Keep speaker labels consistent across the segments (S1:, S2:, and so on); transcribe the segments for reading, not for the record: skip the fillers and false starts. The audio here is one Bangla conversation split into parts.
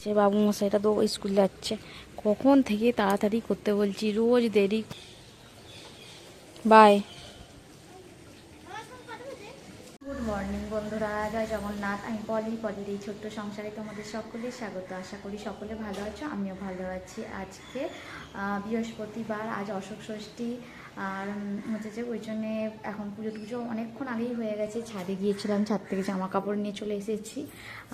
S1: যে বাবু মশাইটা তো স্কুল যাচ্ছে, কখন থেকে তাড়াতাড়ি করতে বলছি, রোজ দেরি। বাই। গুড মর্নিং বন্ধুরা, জয় জগন্নাথ। আমি পলির এই ছোট্ট সংসারে তোমাদের সকলে স্বাগত। আশা করি সকলে ভালো আছো, আমিও ভালো আছি। আজকে বৃহস্পতিবার, আজ অশোক ষষ্ঠী আর হচ্ছে যে ওই জন্যে এখন পুজো অনেকক্ষণ আগেই হয়ে গেছে। ছাদে গিয়েছিলাম, ছাদ থেকে জামা কাপড় নিয়ে চলে এসেছি।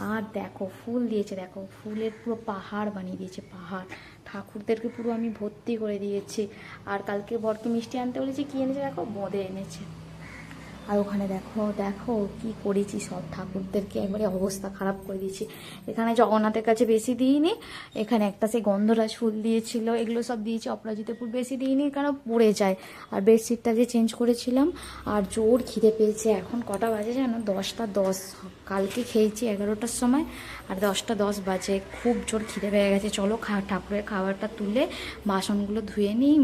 S1: আর দেখো ফুল দিয়েছে, দেখো ফুলের পুরো পাহাড় বানিয়ে দিয়েছে, পাহাড়। ঠাকুরদেরকে পুরো আমি ভর্তি করে দিয়েছি। আর কালকে বরকে মিষ্টি আনতে বলেছি, কী এনেছে দেখো, বোঁদে এনেছে। আর ওখানে দেখো দেখো কি করেছি, সব ঠাকুরদেরকে একবারে অবস্থা খারাপ করে দিয়েছি। এখানে জগন্নাথের কাছে বেশি দিইনি, এখানে একটা সেই গন্ধরাজ ফুল দিয়েছিল, এগুলো সব দিয়েছি। অপরাজিতা ফুল বেশি দিইনি, কারণ পড়ে যায়। আর বেডশিটটা যে চেঞ্জ করেছিলাম। আর জোর খিদে পেয়েছে। এখন কটা বাজে জানো, 10টা 10। কালকে খেয়েছি 11টার সময়, আর 10টা 10 বাজে। খুব জোর খিদে পেয়ে গেছে। চলো ঠাকুরের খাবারটা তুলে বাসনগুলো ধুয়ে নিই,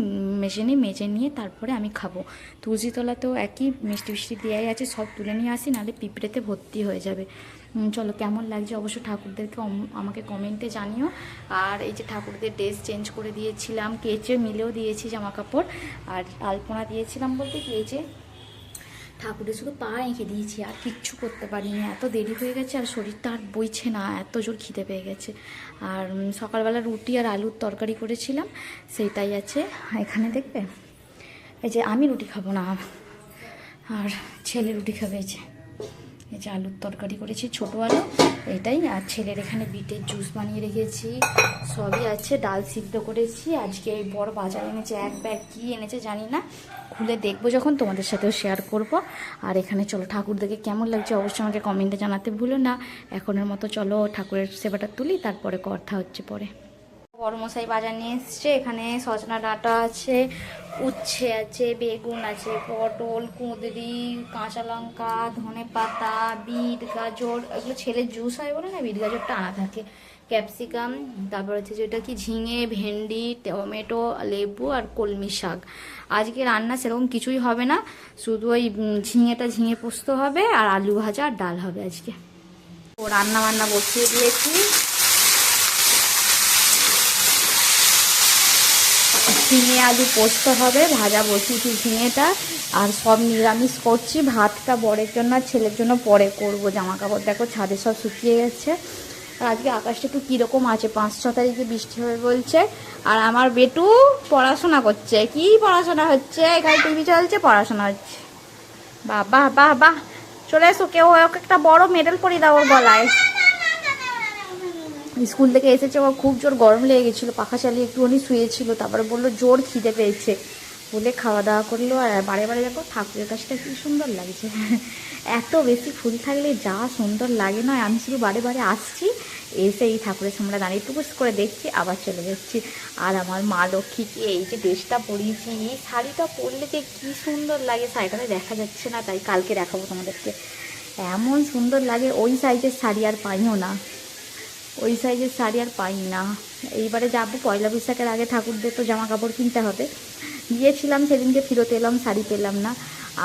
S1: মেজে নিয়ে তারপরে আমি খাবো। তুলসীতলাতেও একই মিষ্টি দেওয়াই আছে, সব তুলে নিয়ে আসি, নাহলে পিঁপড়েতে ভর্তি হয়ে যাবে। চলো, কেমন লাগছে অবশ্য ঠাকুরদেরকে আমাকে কমেন্টে জানিও। আর এই যে ঠাকুরদের ড্রেস চেঞ্জ করে দিয়েছিলাম, কেচে মিলেও দিয়েছি জামা কাপড়। আর আলপনা দিয়েছিলাম বলতে কি, এই যে ঠাকুরের শুধু পা এঁকে দিয়েছি, আর কিচ্ছু করতে পারিনি। এত দেরি হয়ে গেছে, আর শরীরটা আর বইছে না, এত জোর খিদে পেয়ে গেছে। আর সকালবেলা রুটি আর আলুর তরকারি করেছিলাম, সেইটাই আছে এখানে দেখবে। এই যে আমি রুটি খাবো না, আর ছেলে রুটি খাবে। এই যে আলুর তরকারি করেছি, ছোটো আলু, এটাই। আর ছেলের এখানে বিটের জুস বানিয়ে রেখেছি, সবই আছে। ডাল সিদ্ধ করেছি। আজকে এই বড় বাজার এনেছে, এক ব্যাগ কী এনেছে জানি না, খুলে দেখবো যখন তোমাদের সাথেও শেয়ার করব। আর এখানে চলো, ঠাকুর দেখে কেমন লাগছে অবশ্যই আমাকে কমেন্টে জানাতে ভুলো না। এখনের মতো চলো ঠাকুরের সেবাটা তুলি, তারপরে কথা হচ্ছে পরে। বড়মশাই বাজার নিয়ে এসছে। এখানে সজনা ডাঁটা আছে, উচ্ছে আছে, বেগুন আছে, পটল, কুঁদরি, কাঁচা লঙ্কা, ধনে পাতা, বিট, গাজর, এগুলো ছেলের জুস হয় বলে না, বিট গাজরটা আনা থাকে, ক্যাপসিকাম, তারপর হচ্ছে যেটা কি ঝিঙে, ভেন্ডি, টমেটো, লেবু আর কলমি শাক। আজকে রান্না সেরকম কিছুই হবে না, শুধু ওই ঝিঙে পোস্ত হবে, আর আলু ভাজা আর ডাল হবে আজকে। ও রান্না বান্না বসিয়ে দিয়েছি। ঝিঙে আলু পোস্ত হবে, ভাজা বসিয়েছি ঝিঙেটা। আর সব নিরামিষ করছি। ভাতটা বরের জন্য আর ছেলের জন্য পরে করব। জামা কাপড় দেখো ছাদে সব শুকিয়ে গেছে। আর আজকে আকাশটা একটু কীরকম আছে, 5-6 তারিখে বৃষ্টি হবে বলছে। আর আমার বেটু পড়াশোনা করছে। কি পড়াশোনা হচ্ছে? এখানে টিভি চলছে, পড়াশোনা হচ্ছে। বাহ বাহ বাহ বাহ, চলে এসো, কেউ ওকে একটা বড় মেডেল পরিয়ে দাও ওর গলায়। স্কুল থেকে এসেছে, ও খুব জোর গরম লেগে গেছিলো, পাখা চালিয়ে একটুখানি শুয়েছিল, তারপরে বললো জোর খিদে পেয়েছে বলে খাওয়া দাওয়া করলো। আর বারে বারে দেখো ঠাকুরের কাছটা কি সুন্দর লাগছে। এত বেশি ফুল থাকলে যা সুন্দর লাগে না। আমি শুধু বারে বারে আসছি, এসে এই ঠাকুরের সামনে দাঁড়িয়ে টুকুস করে দেখছি, আবার চলে যাচ্ছি। আর আমার মা লক্ষ্মীকে এই যে ড্রেসটা পরিয়েছি, এই শাড়িটা পরলে যে কী সুন্দর লাগে, শাড়িটাতে দেখা যাচ্ছে না, তাই কালকে দেখাবো তোমাদেরকে। এমন সুন্দর লাগে, ওই সাইজের শাড়ি আর পাইও না, ওই সাইজের শাড়ি আর পাই না। এইবারে যাবো পয়লা বৈশাখের আগে, ঠাকুরদের তো জামা কাপড় কিনতে হবে। গিয়েছিলাম সেদিনকে, ফিরত এলাম, শাড়ি পেলাম না।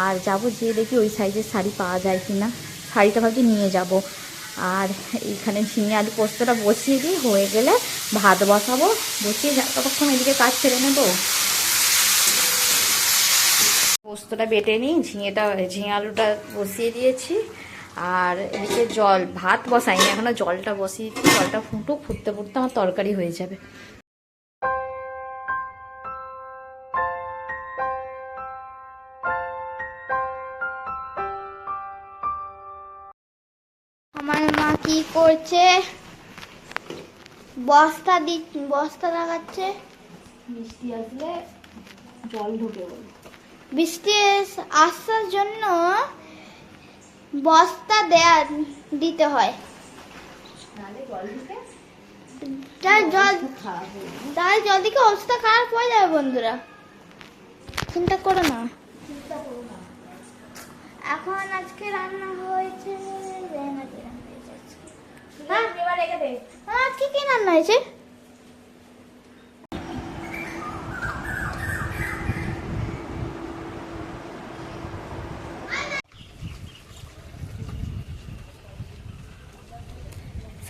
S1: আর যাবো, যেয়ে দেখি ওই সাইজের শাড়ি পাওয়া যায় কি না, শাড়িটা ভাবছি নিয়ে যাব। আর এইখানে ঝিঙে আলু পোস্তটা বসিয়ে দিই, হয়ে গেলে ভাত বসাবো। বসিয়ে ততক্ষণ এদিকে কাজ ছেড়ে নেবো। পোস্তটা বেটে নিই, ঝিঙে আলুটা বসিয়ে দিয়েছি। আর এদিকে ভাত বসাইনি এখনো, জলটা বসিয়েছি। জলটা ফুটুক, ফুটতে ফুটতে আমার তরকারি হয়ে যাবে।
S2: আমার মা কি করছে? বস্তা লাগাচ্ছে।
S1: বৃষ্টি আসলে জল ঢুকে বলে,
S2: বৃষ্টি আসার জন্য বস্তা দিতে হয়, তাই জল দিকে অবস্থা খারাপ হয়ে যাবে। বন্ধুরা চিন্তা করো না। এখন আজকে রান্না হয়েছে, আজকে কি রান্না হয়েছে?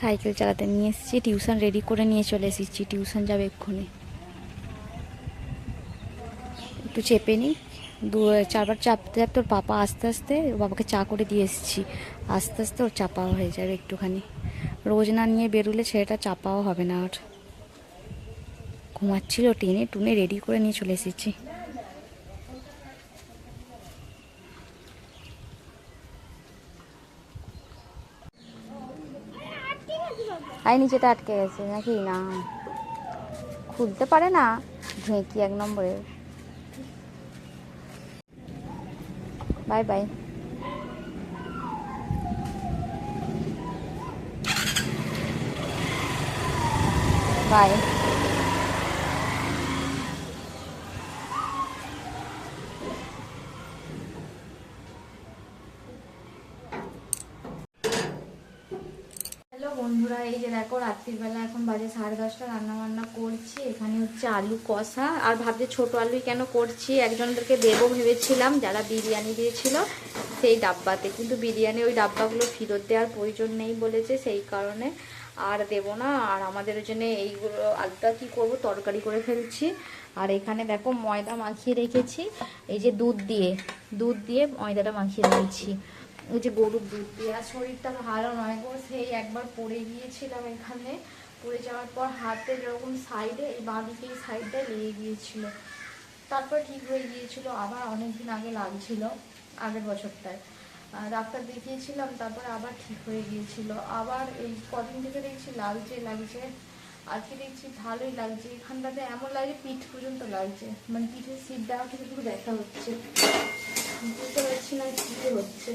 S1: সাইকেল চালাতে নিয়ে এসেছি, টিউশন রেডি করে নিয়ে চলে এসেছি, টিউশন যাবে এক্ষুনি। একটু চেপে নিই, 4বার চাপতে চাপতে ওর পাপা আস্তে আস্তে ওর বাবাকে চা করে দিয়ে এসেছি, আস্তে আস্তে ওর চাপাও হয়ে যাবে একটুখানি। রোজ না নিয়ে বেরোলে ছেলেটা চাপাও হবে না। আর ঘুমাচ্ছিল, টেনে টুনে রেডি করে নিয়ে চলে এসেছি। আই নিচেটা আটকে গেছে নাকি? না, খুলতে পারে না, ঢেঁকি 1 নম্বরের। Bye bye. বাই। হ্যালো বন্ধুরা, এই যে দেখো রাত্রিবেলা এখন বাজে 10:30, রান্না বান্না করছি। এখানে হচ্ছে আলু কষা, আর ভাবছি ছোট আলুই কেন করছি, একজনদেরকে দেবো ভেবেছিলাম যারা বিরিয়ানি দিয়েছিল সেই ডাব্বাতে, কিন্তু বিরিয়ানি ওই ডাব্বাগুলো ফেরত দেওয়ার প্রয়োজন নেই বলেছে, সেই কারণে আর দেবো না। আর আমাদের জন্য এইগুলো আলুটা কি করব, তরকারি করে ফেলছি। আর এখানে দেখো ময়দা মাখিয়ে রেখেছি, এই যে দুধ দিয়ে ময়দাটা মাখিয়ে রেখেছি, ওই যে গরুর দুধ দিয়ে। আর শরীরটা ভালো নয় গো, সেই একবার পড়ে গিয়েছিলাম, এখানে পড়ে যাওয়ার পর হাতে যেরকম সাইডে, এই বাঁদিকে এই সাইডটায় লেগে গিয়েছিল, তারপর ঠিক হয়ে গিয়েছিল। আবার অনেকদিন আগে লাগছিল, আগের বছরটায় ডাক্তার দেখিয়েছিলাম, তারপরে আবার ঠিক হয়ে গিয়েছিল। আবার এই কদিন থেকে দেখছি লাগছে, আজকে দেখছি ভালোই লাগছে। এখানটাতে এমন লাগে পিঠ পর্যন্ত লাগছে, মানে পিঠের সিট দেওয়া থেকে পুরো ব্যথা হচ্ছে, বুঝতে পারছি না কী হচ্ছে।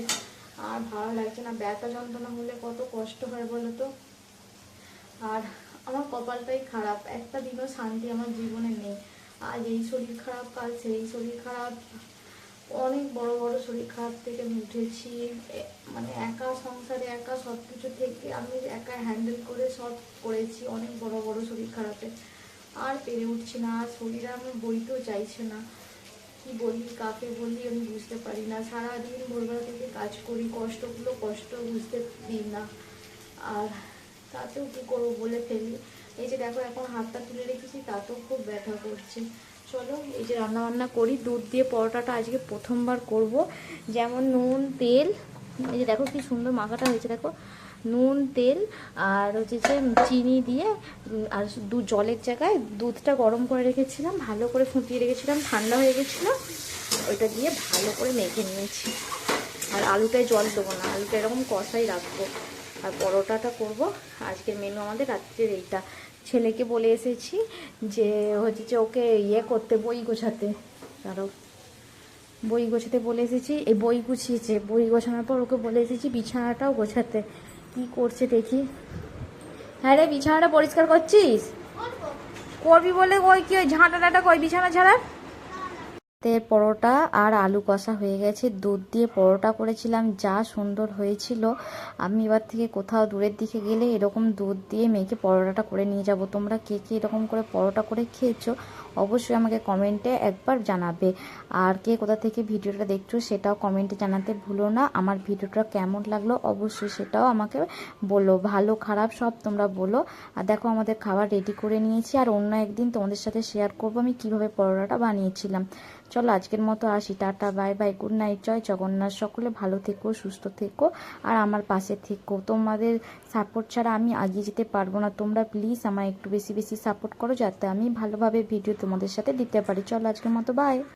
S1: আর ভালো লাগছে না, ব্যথা যন্ত্রণা হলে কত কষ্ট হয় বলো তো। আর আমার কপালটাই খারাপ, একটা দিনও শান্তি আমার জীবনে নেই। আজ এই শরীর খারাপ, কাল সেই শরীর খারাপ, অনেক বড় বড় শরীর খারাপ থেকে আমি উঠেছি। মানে একা সংসারে, একা সব কিছু থেকে আমি একা হ্যান্ডেল করে সব করেছি, অনেক বড় বড় শরীর খারাপে আর পেরে উঠছি না। আর শরীরে আমার বইতেও চাইছে না, কি বলি কাকে বলি আমি বুঝতে পারি না। সারাদিন ভোরবেলা থেকে কাজ করি, কষ্ট বুঝতে দিই না, আর তাতেও কী করবো বলে ফেলি। এই যে দেখো এখন হাতটা তুলে রেখেছি, তাতেও খুব ব্যথা করছে। চলো এই যে রান্না বান্না করি। দুধ দিয়ে পরোটাটা আজকে প্রথমবার করব। যেমন নুন তেল, এই যে দেখো কি সুন্দর মাখাটা হয়েছে, দেখো নুন তেল আর হচ্ছে যে চিনি দিয়ে, আর জলের জায়গায় দুধটা গরম করে রেখেছিলাম, ভালো করে ফুটিয়ে রেখেছিলাম, ঠান্ডা হয়ে গেছিলো, ওইটা দিয়ে ভালো করে মেখে নিয়েছি। আর আলুটায় জল দেবো না, আলুটা এরকম কষাই রাখবো। আর পরোটাটা করব। আজকের মেনু আমাদের রাত্রের এইটা। ছেলেকে বলে এসেছি যে হচ্ছে যে ওকে করতে, বই গোছাতে, আরও বই গোছাতে বলে এসেছি। এই বই গুছিয়েছে, বই গোছানোর পর ওকে বলে এসেছি বিছানাটাও গোছাতে। কি করছে দেখি। হ্যাঁ রে, বিছানাটা পরিষ্কার করছিস? করবি বলে ওই কি ওই ঝাঁটাটা কই বিছানা ছাড়ার? পরোটা আর আলু কষা হয়ে গেছে। দুধ দিয়ে পরোটা করেছিলাম, যা সুন্দর হয়েছিল। আমি এবার থেকে কোথাও দূরের দিকে গেলে এরকম দুধ দিয়ে মেখে পরোটাটা করে নিয়ে যাব। তোমরা কে কে এরকম করে পরোটা করে খেয়েছো অবশ্যই আমাকে কমেন্টে একবার জানাবে। আর কে কোথা থেকে ভিডিওটা দেখছো সেটাও কমেন্টে জানাতে ভুলো না। আমার ভিডিওটা কেমন লাগলো অবশ্যই সেটাও আমাকে বলো, ভালো খারাপ সব তোমরা বলো। আর দেখো আমাদের খাবার রেডি করে নিয়েছি, আর অন্য একদিন তোমাদের সাথে শেয়ার করবো আমি কিভাবে পরোটাটা বানিয়েছিলাম। চলো আজকের মতো আসি, ta-ta bye bye, good night, জয় জগন্নাথ। সকলে ভালো থেকো, সুস্থ থেকো, আর আমার পাশে থেকো। তোমাদের সাপোর্ট ছাড়া আমি এগিয়ে যেতে পারবো না। তোমরা প্লিজ আমায় একটু বেশি বেশি সাপোর্ট করো, যাতে আমি ভালোভাবে ভিডিও তোমাদের সাথে দিতে পারি। চলো আজকের মতো বাই।